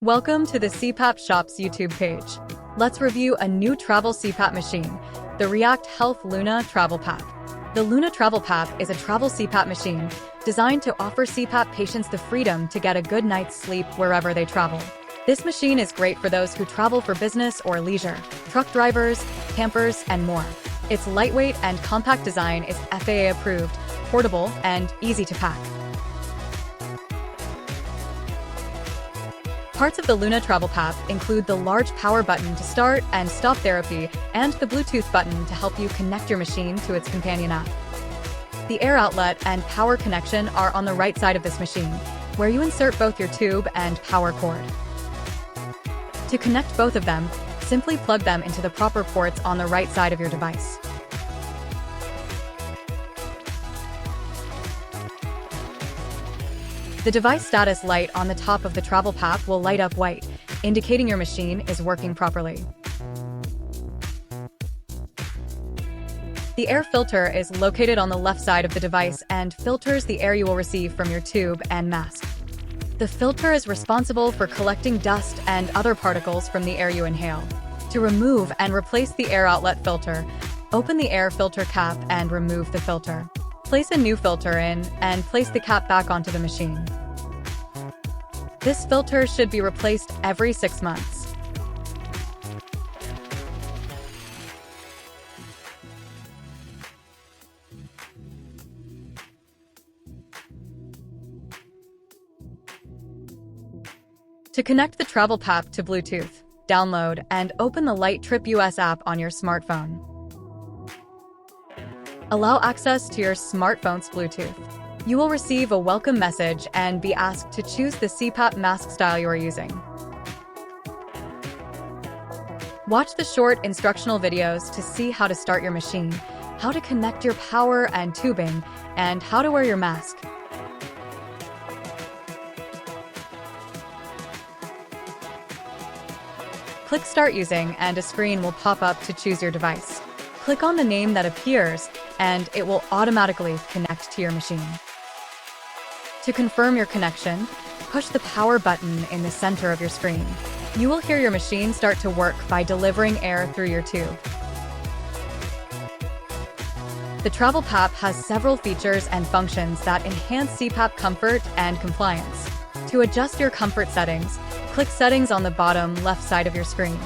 Welcome to the CPAP Shop's YouTube page. Let's review a new travel CPAP machine, the React Health Luna TravelPAP. The Luna TravelPAP is a travel CPAP machine designed to offer CPAP patients the freedom to get a good night's sleep wherever they travel. This machine is great for those who travel for business or leisure, truck drivers, campers, and more. Its lightweight and compact design is FAA-approved, portable, and easy to pack. Parts of the Luna TravelPAP include the large power button to start and stop therapy and the Bluetooth button to help you connect your machine to its companion app. The air outlet and power connection are on the right side of this machine, where you insert both your tube and power cord. To connect both of them, simply plug them into the proper ports on the right side of your device. The device status light on the top of the TravelPAP will light up white, indicating your machine is working properly. The air filter is located on the left side of the device and filters the air you will receive from your tube and mask. The filter is responsible for collecting dust and other particles from the air you inhale. To remove and replace the air outlet filter, open the air filter cap and remove the filter. Place a new filter in and place the cap back onto the machine. This filter should be replaced every 6 months. To connect the TravelPAP to Bluetooth, download and open the Light Trip US app on your smartphone. Allow access to your smartphone's Bluetooth. You will receive a welcome message and be asked to choose the CPAP mask style you are using. Watch the short instructional videos to see how to start your machine, how to connect your power and tubing, and how to wear your mask. Click Start Using and a screen will pop up to choose your device. Click on the name that appears and it will automatically connect to your machine. To confirm your connection, push the power button in the center of your screen. You will hear your machine start to work by delivering air through your tube. The TravelPAP has several features and functions that enhance CPAP comfort and compliance. To adjust your comfort settings, click Settings on the bottom left side of your screen.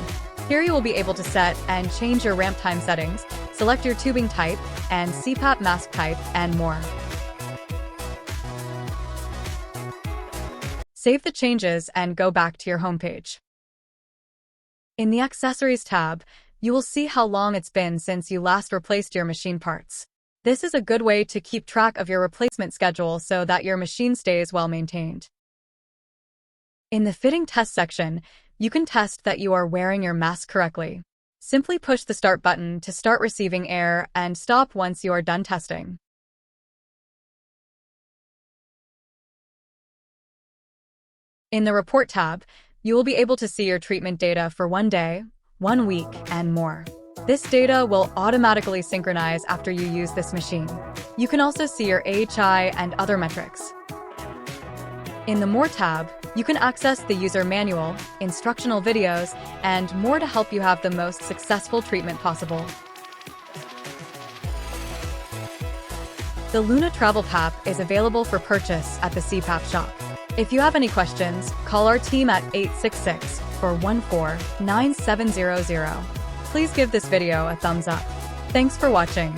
Here you will be able to set and change your ramp time settings, select your tubing type and CPAP mask type, and more. Save the changes and go back to your homepage. In the Accessories tab, you will see how long it's been since you last replaced your machine parts. This is a good way to keep track of your replacement schedule so that your machine stays well maintained. In the Fitting Test section, you can test that you are wearing your mask correctly. Simply push the Start button to start receiving air and stop once you are done testing. In the Report tab, you will be able to see your treatment data for 1 day, 1 week, and more. This data will automatically synchronize after you use this machine. You can also see your AHI and other metrics. In the More tab, you can access the user manual, instructional videos, and more to help you have the most successful treatment possible. The Luna TravelPAP is available for purchase at the CPAP shop. If you have any questions, call our team at 866-414-9700. Please give this video a thumbs up. Thanks for watching.